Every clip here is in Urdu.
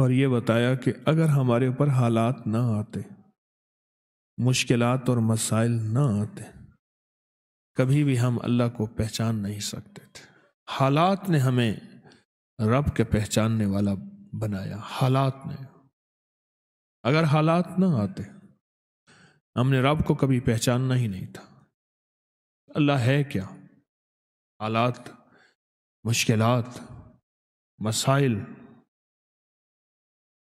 اور یہ بتایا کہ اگر ہمارے اوپر حالات نہ آتے، مشکلات اور مسائل نہ آتے، کبھی بھی ہم اللہ کو پہچان نہیں سکتے تھے۔ حالات نے ہمیں رب کے پہچاننے والا بنایا، حالات نے۔ اگر حالات نہ آتے، ہم نے رب کو کبھی پہچاننا ہی نہیں تھا۔ اللہ ہے کیا؟ حالات، مشکلات، مسائل،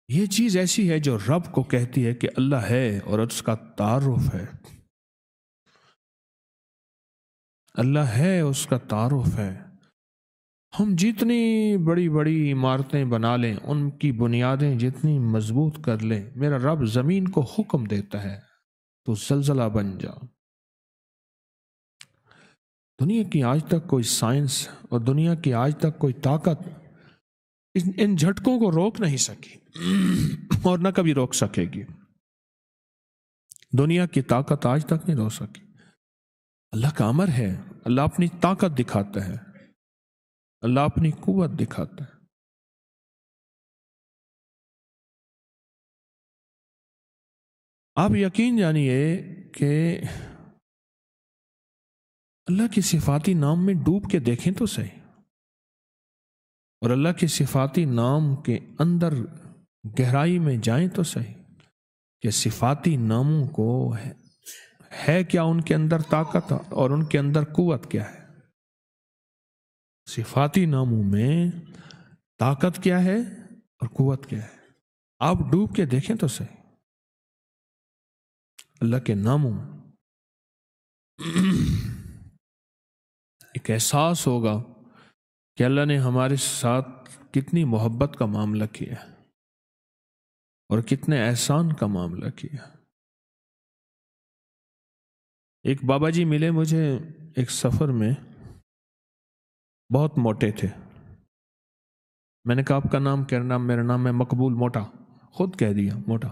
یہ چیز ایسی ہے جو رب کو کہتی ہے کہ اللہ ہے اور اس کا تعارف ہے۔ اللہ ہے، اس کا تعارف ہے۔ ہم جتنی بڑی بڑی عمارتیں بنا لیں، ان کی بنیادیں جتنی مضبوط کر لیں، میرا رب زمین کو حکم دیتا ہے تو زلزلہ بن جا۔ دنیا کی آج تک کوئی سائنس اور دنیا کی آج تک کوئی طاقت ان جھٹکوں کو روک نہیں سکی اور نہ کبھی روک سکے گی۔ دنیا کی طاقت آج تک نہیں روک سکی۔ اللہ کا امر ہے، اللہ اپنی طاقت دکھاتا ہے، اللہ اپنی قوت دکھاتا ہے۔ آپ یقین جانیے کہ اللہ کی صفاتی نام میں ڈوب کے دیکھیں تو صحیح، اور اللہ کے صفاتی نام کے اندر گہرائی میں جائیں تو صحیح کہ صفاتی ناموں کو ہے کیا ان کے اندر طاقت اور ان کے اندر قوت کیا ہے۔ صفاتی ناموں میں طاقت کیا ہے اور قوت کیا ہے، آپ ڈوب کے دیکھیں تو صحیح اللہ کے ناموں میں۔ ایک احساس ہوگا کہ اللہ نے ہمارے ساتھ کتنی محبت کا معاملہ کیا اور کتنے احسان کا معاملہ کیا۔ ایک بابا جی ملے مجھے ایک سفر میں، بہت موٹے تھے۔ میں نے کہا آپ کا نام کیا؟ نام میرا نام ہے مقبول موٹا۔ خود کہہ دیا موٹا۔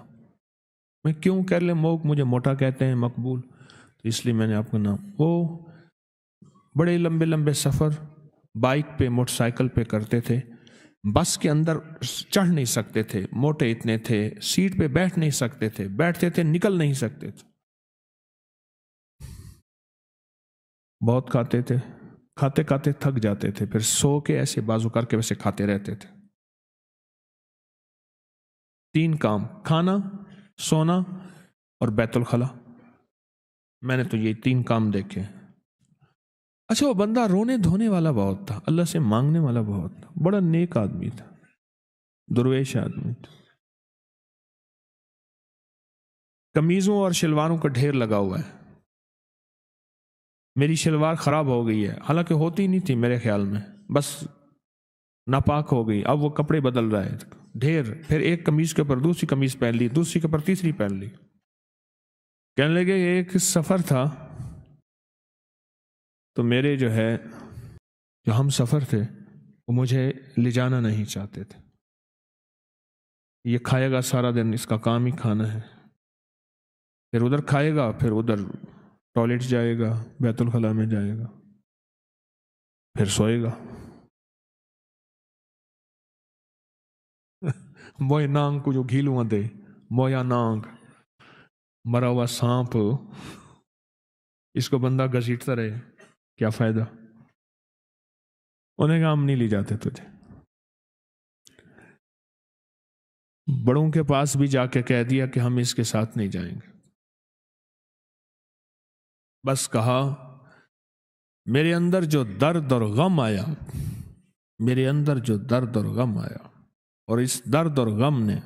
میں کیوں کہہ لیں مجھے موٹا کہتے ہیں مقبول؟ تو اس لیے میں نے آپ کا نام۔ وہ بڑے لمبے لمبے سفر بائک پہ موٹر سائیکل پہ کرتے تھے، بس کے اندر چڑھ نہیں سکتے تھے، موٹے اتنے تھے، سیٹ پہ بیٹھ نہیں سکتے تھے، بیٹھتے تھے نکل نہیں سکتے تھے، بہت کھاتے تھے، کھاتے کھاتے تھک جاتے تھے، پھر سو کے ایسے بازو کر کے ویسے کھاتے رہتے تھے۔ 3 کام، کھانا، سونا اور بیت الخلا۔ میں نے تو یہ 3 کام دیکھے۔ اچھا، وہ بندہ رونے دھونے والا بہت تھا، اللہ سے مانگنے والا بہت تھا، بڑا نیک آدمی تھا، درویش آدمی تھا۔ قمیضوں اور شلواروں کا ڈھیر لگا ہوا ہے۔ میری شلوار خراب ہو گئی ہے، حالانکہ ہوتی نہیں تھی میرے خیال میں، بس ناپاک ہو گئی، اب وہ کپڑے بدل رہا ہے، ڈھیر۔ پھر ایک قمیض کے اوپر دوسری قمیض پہن لی، دوسری کے اوپر تیسری پہن لی۔ کہنے لگے ایک سفر تھا تو میرے جو ہم سفر تھے وہ مجھے لے جانا نہیں چاہتے تھے۔ یہ کھائے گا سارا دن، اس کا کام ہی کھانا ہے، پھر ادھر کھائے گا، پھر ادھر ٹوائلٹ جائے گا، بیت الخلا میں جائے گا، پھر سوئے گا۔ موئے نانگ کو جو گھیلواں دے، مویا نانگ، مرا ہوا سانپ، اس کو بندہ گھسیٹتا رہے، کیا فائدہ؟ انہیں کہا ہم نہیں لے جاتے تجھے۔ بڑوں کے پاس بھی جا کے کہہ دیا کہ ہم اس کے ساتھ نہیں جائیں گے۔ بس کہا میرے اندر جو درد اور غم آیا، میرے اندر جو درد اور غم آیا، اور اس درد اور غم نے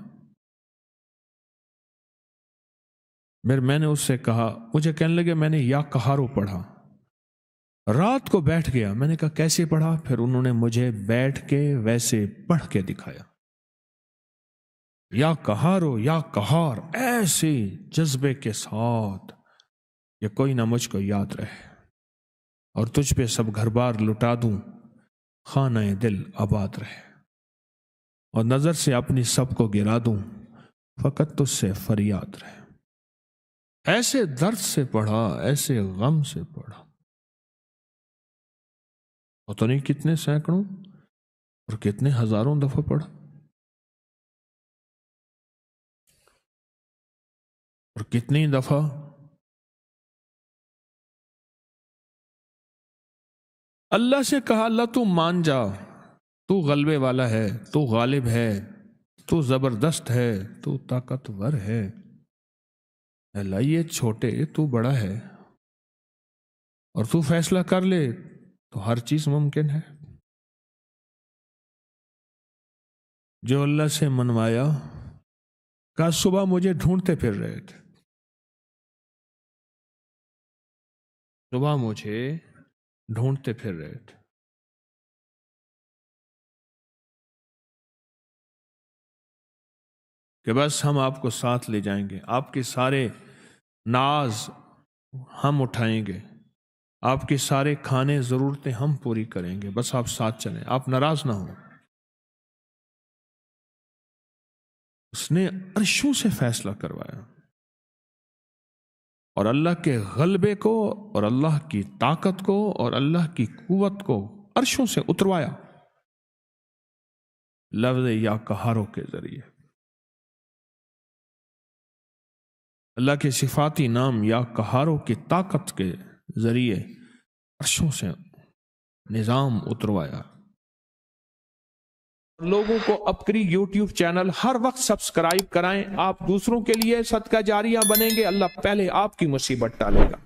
میں نے اس سے کہا، مجھے کہنے لگے میں نے یا کہارو پڑھا، رات کو بیٹھ گیا۔ میں نے کہا کیسے پڑھا؟ پھر انہوں نے مجھے بیٹھ کے ویسے پڑھ کے دکھایا، یا کہارو یا کہار، ایسے جذبے کے ساتھ کہ کوئی نہ مجھ کو یاد رہے، اور تجھ پہ سب گھر بار لٹا دوں، خانہ دل آباد رہے، اور نظر سے اپنی سب کو گرا دوں، فقط تجھ سے فریاد رہے۔ ایسے درد سے پڑھا، ایسے غم سے پڑھا، پتہ نہیں کتنے سینکڑوں اور کتنے ہزاروں دفعہ پڑھا۔ اور کتنی دفعہ اللہ سے کہا اللہ تو مان جا، تو غلبے والا ہے، تو غالب ہے، تو زبردست ہے، تو طاقتور ہے، اللہ یہ چھوٹے تو بڑا ہے، اور تو فیصلہ کر لے تو ہر چیز ممکن ہے۔ جو اللہ سے منوایا، کہا صبح مجھے ڈھونڈتے پھر رہے تھے، صبح مجھے ڈھونڈتے پھر رہے تھے، کہ بس ہم آپ کو ساتھ لے جائیں گے، آپ کے سارے ناز ہم اٹھائیں گے، آپ کے سارے کھانے ضرورتیں ہم پوری کریں گے، بس آپ ساتھ چلیں، آپ ناراض نہ ہوں۔ اس نے عرشوں سے فیصلہ کروایا، اور اللہ کے غلبے کو اور اللہ کی طاقت کو اور اللہ کی قوت کو عرشوں سے اتروایا لفظ یا قہاروں کے ذریعے۔ اللہ کے صفاتی نام یا قہاروں کی طاقت کے ذریعے عرشوں سے نظام اتروایا۔ لوگوں کو اپنی یوٹیوب چینل ہر وقت سبسکرائب کرائیں، آپ دوسروں کے لیے صدقہ جاریہ بنیں گے، اللہ پہلے آپ کی مصیبت ٹالے گا۔